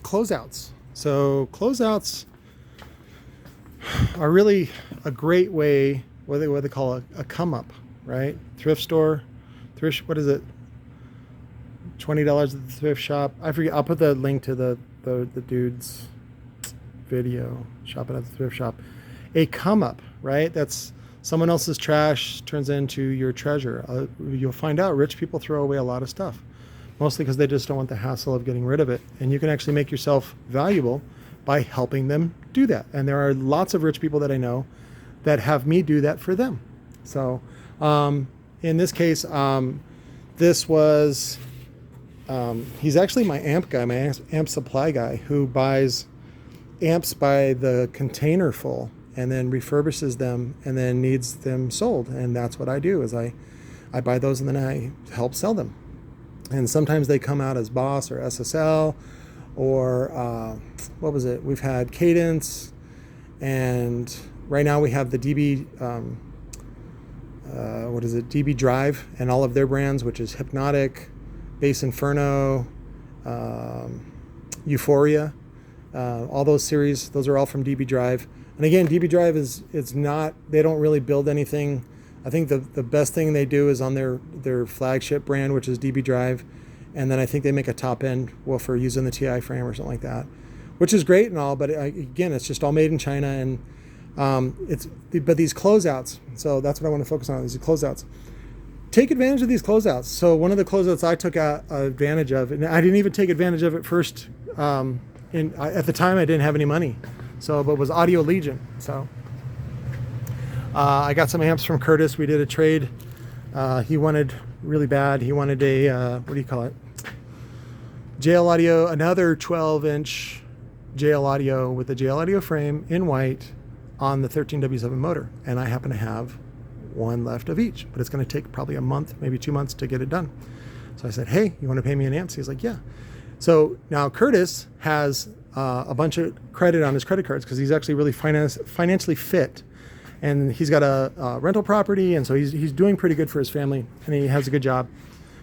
closeouts. So closeouts are really a great way, what they call a come up, right? Thrift store, what is it? $20 at the thrift shop. I forget. I'll put the link to the dude's video, shopping at the thrift shop. A come up, right? That's someone else's trash turns into your treasure. You'll find out rich people throw away a lot of stuff, mostly because they just don't want the hassle of getting rid of it. And you can actually make yourself valuable by helping them do that. And there are lots of rich people that I know that have me do that for them. So in this case, this was, he's actually my amp guy, my amp supply guy, who buys amps by the container full and then refurbishes them and then needs them sold. And that's what I do, is I buy those and then I help sell them. And sometimes they come out as Boss or SSL or what was it? We've had Cadence, and right now we have the DB, DB Drive and all of their brands, which is Hypnotic, Bass Inferno, Euphoria, all those series. Those are all from DB Drive. And again, DB Drive it's not, they don't really build anything. I think the best thing they do is on their flagship brand, which is DB Drive. And then I think they make a top end woofer using the TI frame or something like that, which is great and all, but again, it's just all made in China. And but these closeouts, so that's what I want to focus on, these closeouts. Take advantage of these closeouts. So one of the closeouts I took advantage of, and I didn't even take advantage of it first. At the time, I didn't have any money, but was Audio Legion. So I got some amps from Curtis. We did a trade. He wanted really bad. He wanted a what do you call it? JL Audio, another 12-inch JL Audio with a JL Audio frame in white on the 13W7 motor, and I happen to have one left of each, but it's going to take probably a month, maybe 2 months to get it done. So I said, hey, you want to pay me an amp? He's like, yeah. So now Curtis has a bunch of credit on his credit cards because he's actually really financially fit, and he's got a rental property, and so he's doing pretty good for his family, and he has a good job.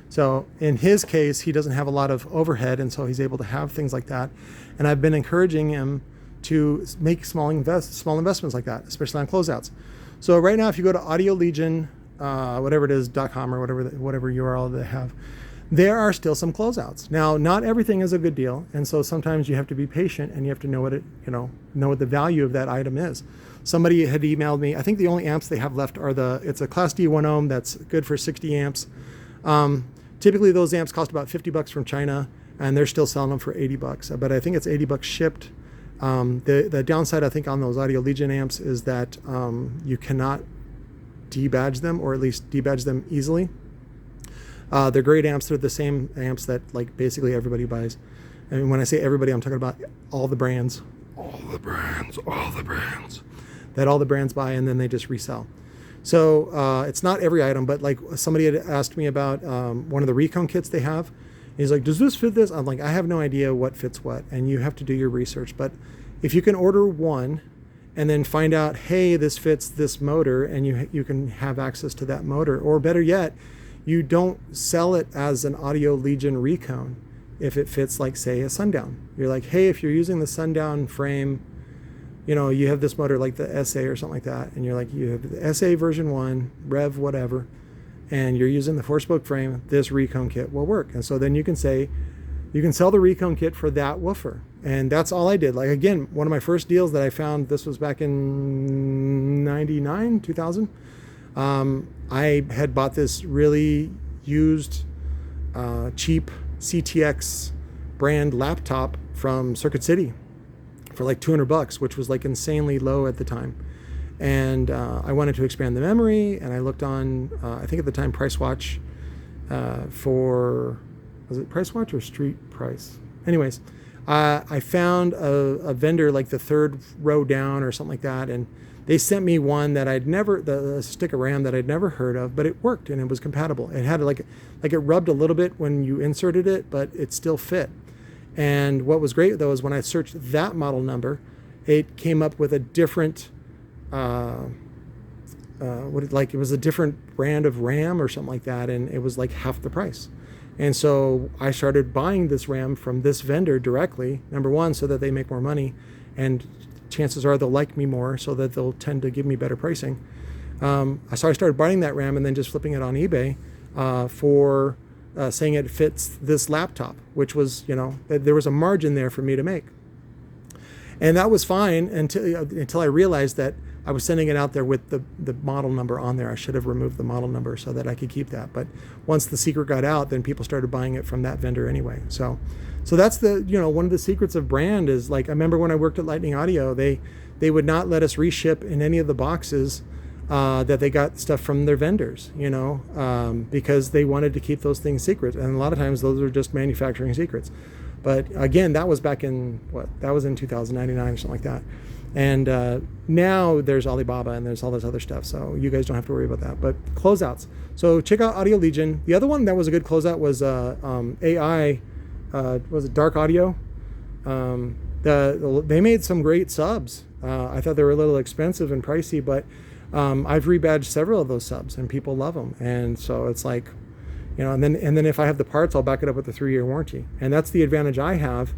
So in his case, he doesn't have a lot of overhead, and so he's able to have things like that. And I've been encouraging him to make small investments like that, especially on closeouts. So right now, if you go to Audio Legion, whatever it is, .com or whatever URL they have, there are still some closeouts. Now, not everything is a good deal, and so sometimes you have to be patient and you have to know what the value of that item is. Somebody had emailed me. I think the only amps they have left are it's a Class D 1 ohm that's good for 60 amps. Typically, those amps cost about $50 from China, and they're still selling them for $80. But I think it's $80 shipped. The downside, I think, on those Audio Legion amps is that you cannot debadge them, or at least debadge them easily. They're great amps. They're the same amps that basically everybody buys. And when I say everybody, I'm talking about all the brands. All the brands that all the brands buy, and then they just resell. So it's not every item, but somebody had asked me about one of the Recon kits they have. He's like, does this fit this? I'm like, I have no idea what fits what, and you have to do your research. But if you can order one and then find out, hey, this fits this motor, and you can have access to that motor, or better yet, you don't sell it as an Audio Legion Recon if it fits, say, a Sundown. You're like, hey, if you're using the Sundown frame, you have this motor like the S.A.E or something like that, and you're like, you have the S.A.E version 1, Rev whatever, and you're using the 4-spoke frame, this Recon kit will work. And so then you can say, you can sell the Recon kit for that woofer. And that's all I did. Again, one of my first deals that I found, this was back in 99, 2000. I had bought this really used, cheap CTX brand laptop from Circuit City for $200, which was insanely low at the time. And I wanted to expand the memory, and I looked on, I think at the time, Price Watch was it Price Watch or Street Price? Anyways, I found a vendor the third row down or something like that, and they sent me one that the stick of RAM that I'd never heard of, but it worked and it was compatible. It had it rubbed a little bit when you inserted it, but it still fit. And what was great though is when I searched that model number, it came up with a different, it was a different brand of RAM or something like that, and it was half the price. And so I started buying this ram from this vendor directly, number one, so that they make more money, and chances are they'll like me more, so that they'll tend to give me better pricing. So I started buying that RAM and then just flipping it on eBay for saying it fits this laptop, which was, there was a margin there for me to make. And that was fine until I realized that I was sending it out there with the model number on there. I should have removed the model number so that I could keep that. But once the secret got out, then people started buying it from that vendor anyway. So that's one of the secrets of brand is, like, I remember when I worked at Lightning Audio, they would not let us reship in any of the boxes that they got stuff from their vendors, because they wanted to keep those things secret. And a lot of times those are just manufacturing secrets. But again, that was back in, that was in 2099 or something like that. And now there's Alibaba and there's all this other stuff. So you guys don't have to worry about that. But closeouts. So check out Audio Legion. The other one that was a good closeout was AI, was it Dark Audio? They made some great subs. I thought they were a little expensive and pricey, but I've rebadged several of those subs and people love them. And so it's like, and then if I have the parts, I'll back it up with a 3-year warranty. And that's the advantage I have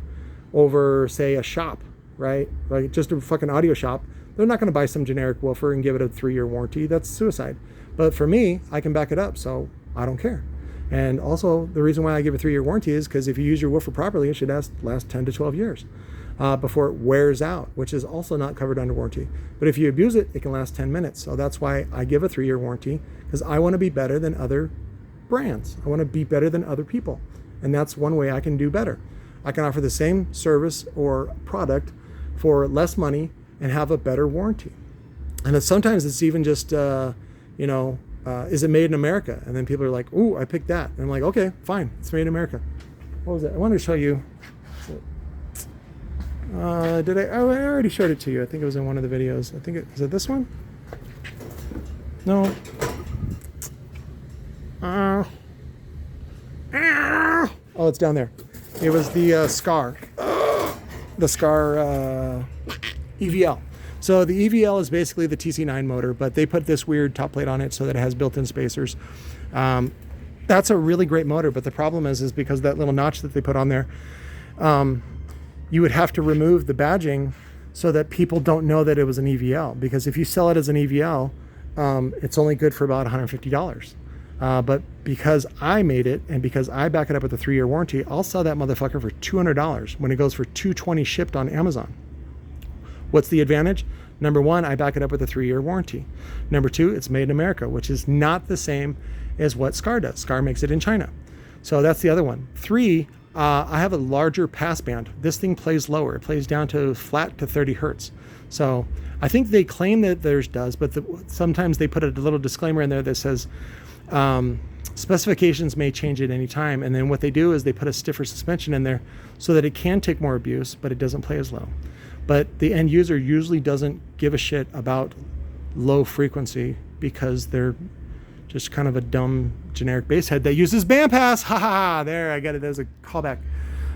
over, say, a shop, right? Like just a fucking audio shop. They're not going to buy some generic woofer and give it a 3-year warranty. That's suicide. But for me, I can back it up, so I don't care. And also, the reason why I give a 3-year warranty is because if you use your woofer properly, it should last 10 to 12 years before it wears out, which is also not covered under warranty. But if you abuse it, it can last 10 minutes. So that's why I give a 3-year warranty, because I want to be better than other brands. I want to be better than other people. And that's one way I can do better. I can offer the same service or product for less money and have a better warranty. And sometimes it's even just, is it made in America? And then people are like, ooh, I picked that. And I'm like, okay, fine, it's made in America. What was it? I wanted to show you. I already showed it to you. I think it was in one of the videos. Is it this one? No. Oh, it's down there. It was the S.A.S.E. The S.A.S.E. EVL. So the EVL is basically the TC9 motor, but they put this weird top plate on it so that it has built-in spacers. That's a really great motor, but the problem is because of that little notch that they put on there, you would have to remove the badging so that people don't know that it was an EVL. Because if you sell it as an EVL, it's only good for about $150. But because I made it and because I back it up with a 3-year warranty, I'll sell that motherfucker for $200 when it goes for $220 shipped on Amazon. What's the advantage? Number one, I back it up with a 3-year warranty. Number two, it's made in America, which is not the same as what S.A.S.E. does. S.A.S.E. makes it in China. So that's the other one. 3, I have a larger pass band. This thing plays lower. It plays down to flat to 30 hertz. So I think they claim that theirs does, but sometimes they put a little disclaimer in there that says, specifications may change at any time. And then what they do is they put a stiffer suspension in there so that it can take more abuse, but it doesn't play as low. But the end user usually doesn't give a shit about low frequency because they're just kind of a dumb generic bass head that uses bandpass. Ha ha ha, there, I got it as a callback.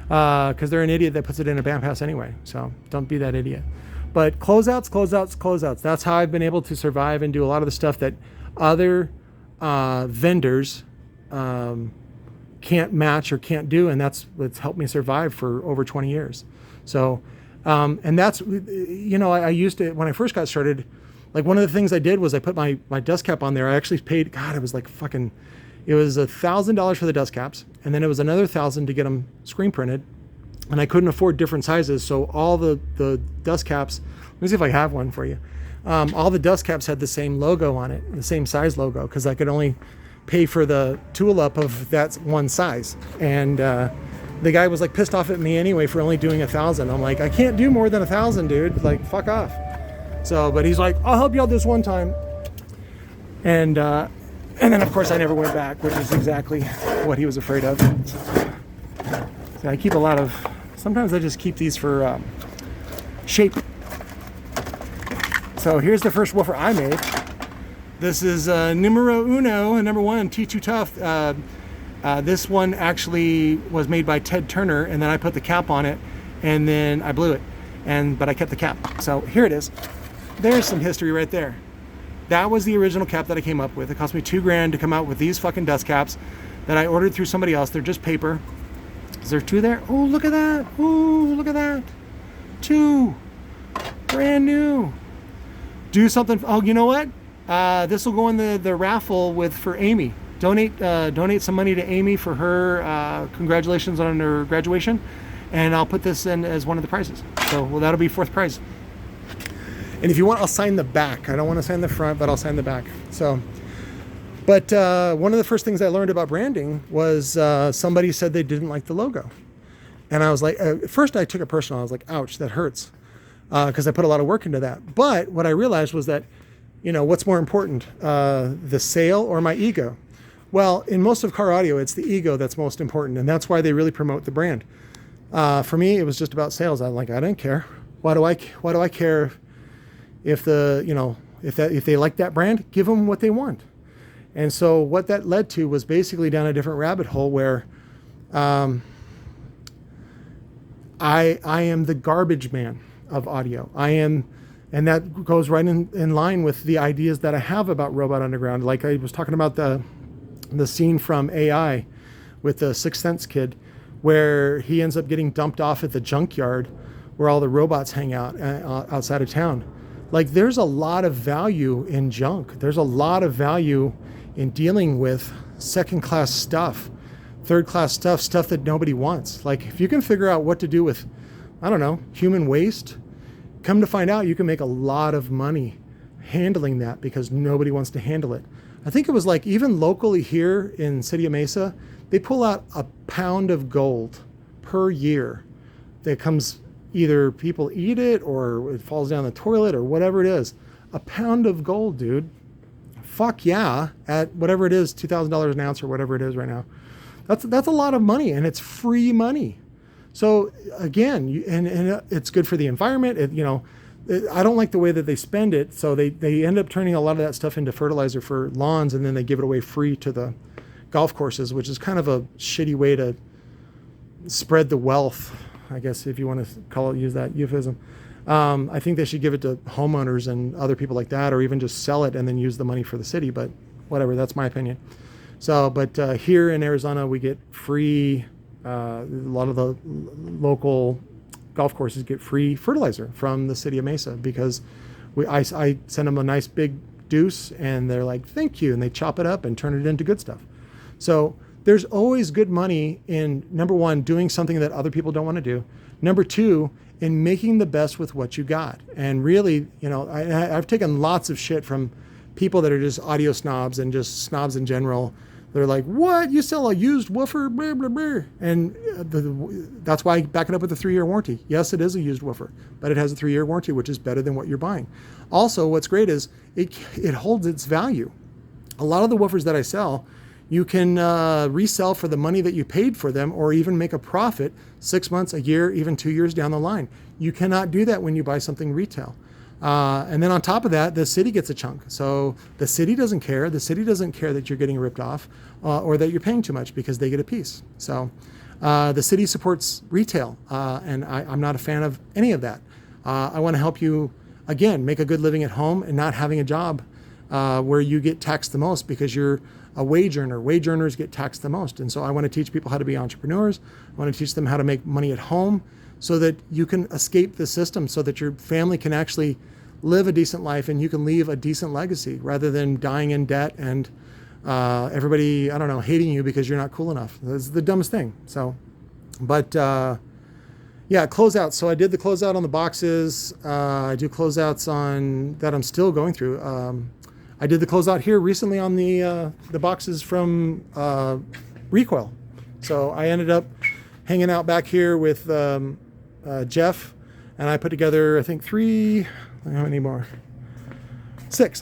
Because they're an idiot that puts it in a bandpass anyway. So don't be that idiot. But closeouts. That's how I've been able to survive and do a lot of the stuff that other vendors can't match or can't do, and that's what's helped me survive for over 20 years. So, and that's, I used to, when I first got started, like one of the things I did was I put my dust cap on there. I actually paid, God, it was like it was $1,000 for the dust caps, and then it was another $1,000 to get them screen printed, and I couldn't afford different sizes, so all the dust caps, let me see if I have one for you. All the dust caps had the same logo on it, the same size logo, because I could only pay for the tool up of that one size. And the guy was like pissed off at me anyway for only doing 1,000. I'm like, I can't do more than 1,000, dude. Like, fuck off. So, but he's like, I'll help you out this one time. And then of course I never went back, which is exactly what he was afraid of. So I keep a lot of, sometimes I just keep these for shape. So here's the first woofer I made. This is numero uno, number one, T2 Tough. This one actually was made by Ted Turner, and then I put the cap on it, and then I blew it, but I kept the cap. So here it is. There's some history right there. That was the original cap that I came up with. It cost me $2,000 to come out with these fucking dust caps that I ordered through somebody else. They're just paper. Is there 2 there? Oh, look at that. Oh, look at that. 2. Brand new. Do something. Oh, you know what? This will go in the raffle for Amy. Donate some money to Amy for her congratulations on her graduation, and I'll put this in as one of the prizes. So, well, that'll be 4th prize. And if you want, I'll sign the back. I don't want to sign the front, but I'll sign the back. So, but one of the first things I learned about branding was somebody said they didn't like the logo, and I was like, at first I took it personal. I was like, ouch, that hurts, because I put a lot of work into that. But what I realized was that, what's more important, the sale or my ego? Well, in most of car audio, it's the ego that's most important, and that's why they really promote the brand. For me, it was just about sales. I'm like, I didn't care. Why do I care if if they like that brand? Give them what they want. And so what that led to was basically down a different rabbit hole where I am the garbage man of audio. And that goes right in line with the ideas that I have about Robot Underground. Like I was talking about the scene from AI with the Sixth Sense kid, where he ends up getting dumped off at the junkyard where all the robots hang out outside of town. Like, there's a lot of value in junk. There's a lot of value in dealing with second-class stuff, third-class stuff that nobody wants. Like, if you can figure out what to do with, I don't know, human waste, come to find out you can make a lot of money handling that because nobody wants to handle it. I think it was like even locally here in City of Mesa, they pull out a pound of gold per year that comes, either people eat it or it falls down the toilet or whatever it is. A pound of gold, dude. Fuck yeah, at whatever it is, $2,000 an ounce or whatever it is right now. That's a lot of money, and it's free money. So again, and it's good for the environment. I don't like the way that they spend it. So they end up turning a lot of that stuff into fertilizer for lawns, and then they give it away free to the golf courses, which is kind of a shitty way to spread the wealth, I guess, if you want to use that euphemism. I think they should give it to homeowners and other people like that, or even just sell it and then use the money for the city. But whatever, that's my opinion. So, but here in Arizona, we get free, a lot of the local golf courses get free fertilizer from the city of Mesa because I send them a nice big deuce and they're like, thank you. And they chop it up and turn it into good stuff. So there's always good money in, number one, doing something that other people don't want to do. Number two, in making the best with what you got. And really, I've taken lots of shit from people that are just audio snobs and just snobs in general. They're like, what? You sell a used woofer? Blah, blah, blah. And that's why I back it up with a 3-year warranty. Yes, it is a used woofer, but it has a 3-year warranty, which is better than what you're buying. Also, what's great is it holds its value. A lot of the woofers that I sell, you can resell for the money that you paid for them, or even make a profit 6 months, a year, even 2 years down the line. You cannot do that when you buy something retail. And then on top of that, the city gets a chunk. So the city doesn't care. The city doesn't care that you're getting ripped off or that you're paying too much because they get a piece. So the city supports retail, and I'm not a fan of any of that. I want to help you, again, make a good living at home and not having a job where you get taxed the most because you're a wage earner. Wage earners get taxed the most. And so I want to teach people how to be entrepreneurs. I want to teach them how to make money at home so that you can escape the system, so that your family can actually live a decent life and you can leave a decent legacy rather than dying in debt and everybody, hating you because you're not cool enough. That's the dumbest thing. So, but yeah, closeouts. So I did the closeout on the boxes. I do closeouts on that I'm still going through. I did the closeout here recently on the boxes from Recoil. So I ended up hanging out back here with Jeff, and I put together, I think, 6.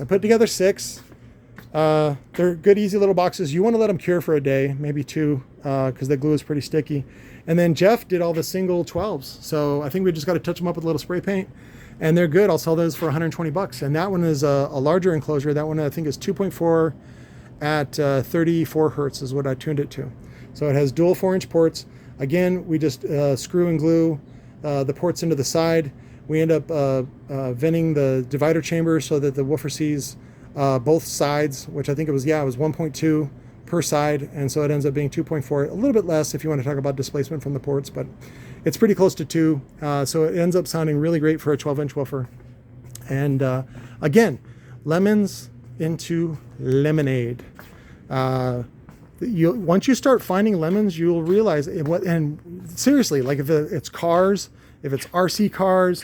I put together 6. They're good, easy little boxes. You want to let them cure for a day, maybe 2, because the glue is pretty sticky. And then Jeff did all the single 12s. So I think we just got to touch them up with a little spray paint, and they're good. I'll sell those for $120. And that one is a larger enclosure. That one I think is 2.4 at 34 hertz is what I tuned it to. So it has dual 4-inch ports. Again, we just screw and glue the ports into the side. We end up venting the divider chamber so that the woofer sees both sides, which I think it was 1.2 per side, and so it ends up being 2.4, a little bit less if you want to talk about displacement from the ports, but it's pretty close to 2. So it ends up sounding really great for a 12-inch woofer. And again, lemons into lemonade. Once you start finding lemons, you'll realize and seriously, like if it's cars, if it's RC cars,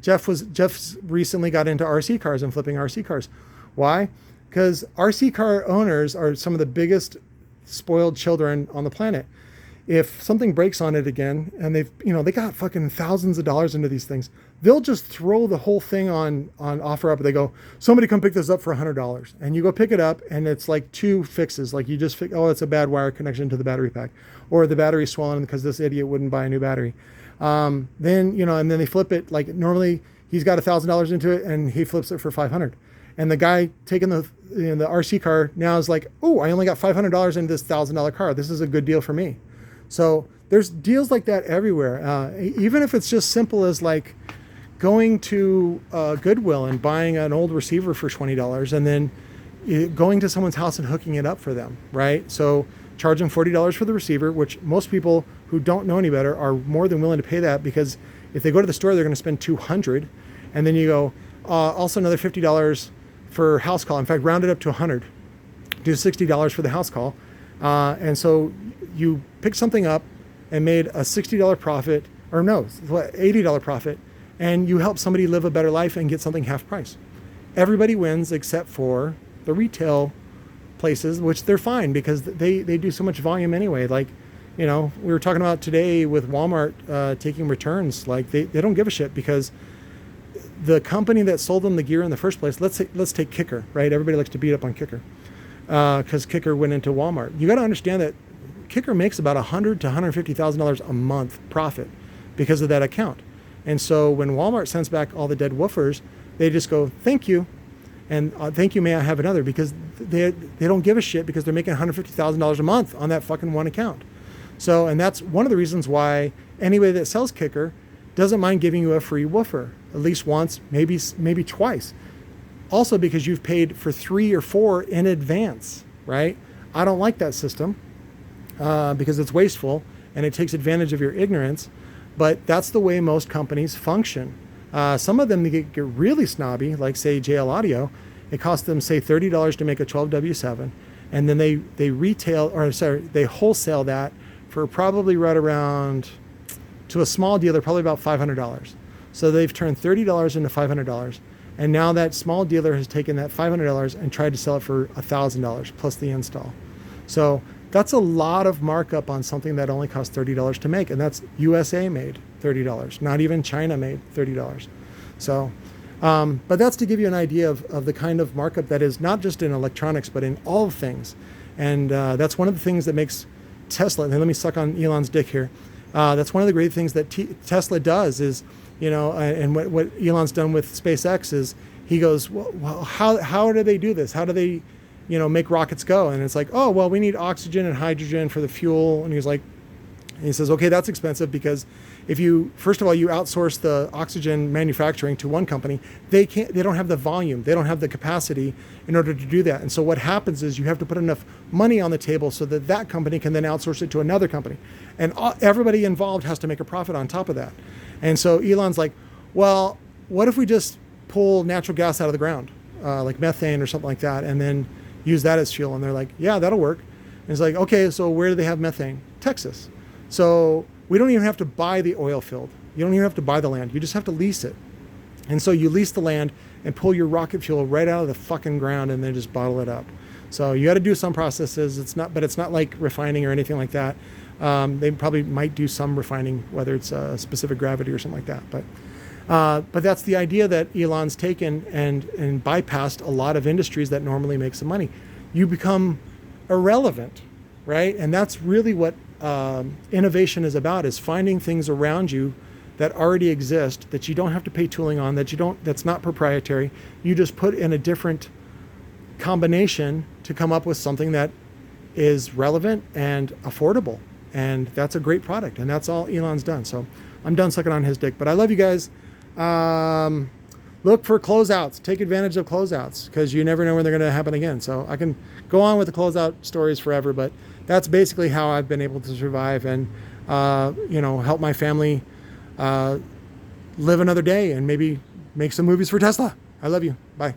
Jeff's recently got into RC cars and flipping RC cars. Why? Because RC car owners are some of the biggest spoiled children on the planet. If something breaks on it again, and they got fucking thousands of dollars into these things, they'll just throw the whole thing on OfferUp. They go, somebody come pick this up for $100, and you go pick it up, and it's like 2 fixes. Like you just it's a bad wire connection to the battery pack, or the battery's swollen because this idiot wouldn't buy a new battery. And then they flip it. Like normally he's got $1,000 into it, and he flips it for $500. And the guy taking the RC car now is like, oh, I only got $500 into this $1,000 car. This is a good deal for me. So there's deals like that everywhere. Even if it's just simple as like going to Goodwill and buying an old receiver for $20 and then going to someone's house and hooking it up for them, right? So charge them $40 for the receiver, which most people who don't know any better are more than willing to pay that, because if they go to the store, they're going to spend $200. And then you go, also another $50 for house call. In fact, round it up to $100. Do $60 for the house call. And so you picked something up and made a $60 profit, or no, $80 profit, and you help somebody live a better life and get something half price. Everybody wins except for the retail places, which they're fine because they do so much volume anyway. Like, we were talking about today with Walmart taking returns. Like they don't give a shit because the company that sold them the gear in the first place, let's take Kicker, right? Everybody likes to beat up on Kicker because Kicker went into Walmart. You got to understand that Kicker makes about $100,000 to $150,000 a month profit because of that account. And so when Walmart sends back all the dead woofers, they just go, thank you. And thank you, may I have another? Because they don't give a shit because they're making $150,000 a month on that fucking one account. So, and that's one of the reasons why anybody that sells Kicker doesn't mind giving you a free woofer at least once, maybe twice. Also because you've paid for 3 or 4 in advance, right? I don't like that system because it's wasteful and it takes advantage of your ignorance. But that's the way most companies function. Some of them they get really snobby, like say JL Audio. It costs them say $30 to make a 12W7, and then they wholesale that for probably right around, to a small dealer, probably about $500. So they've turned $30 into $500, and now that small dealer has taken that $500 and tried to sell it for $1,000 plus the install. So that's a lot of markup on something that only costs $30 to make, and that's USA made $30, not even China made $30. So, but that's to give you an idea of the kind of markup that is not just in electronics, but in all things. And that's one of the things that makes Tesla, and let me suck on Elon's dick here. That's one of the great things that Tesla does is, and what Elon's done with SpaceX is he goes, well, how do they do this? How do they, make rockets go? And it's like, oh, well, we need oxygen and hydrogen for the fuel. And he says, okay, that's expensive because if you, first of all, you outsource the oxygen manufacturing to one company, they don't have the volume, they don't have the capacity in order to do that. And so what happens is you have to put enough money on the table so that company can then outsource it to another company. And everybody involved has to make a profit on top of that. And so Elon's like, well, what if we just pull natural gas out of the ground, like methane or something like that, and then use that as fuel? And they're like, yeah, that'll work. And it's like, okay, so where do they have methane? Texas. So we don't even have to buy the oil field. You don't even have to buy the land. You just have to lease it. And so you lease the land and pull your rocket fuel right out of the fucking ground and then just bottle it up. So you got to do some processes. It's not like refining or anything like that. They probably might do some refining, whether it's a specific gravity or something like that. But that's the idea that Elon's taken and bypassed a lot of industries that normally make some money. You become irrelevant, right? And that's really what innovation is about, is finding things around you that already exist that you don't have to pay tooling on, that's not proprietary. You just put in a different combination to come up with something that is relevant and affordable. And that's a great product. And that's all Elon's done. So I'm done sucking on his dick, but I love you guys. look for closeouts. Take advantage of closeouts because you never know when they're going to happen again. So I can go on with the closeout stories forever, but that's basically how I've been able to survive and, help my family live another day and maybe make some movies for Tesla. I love you. Bye.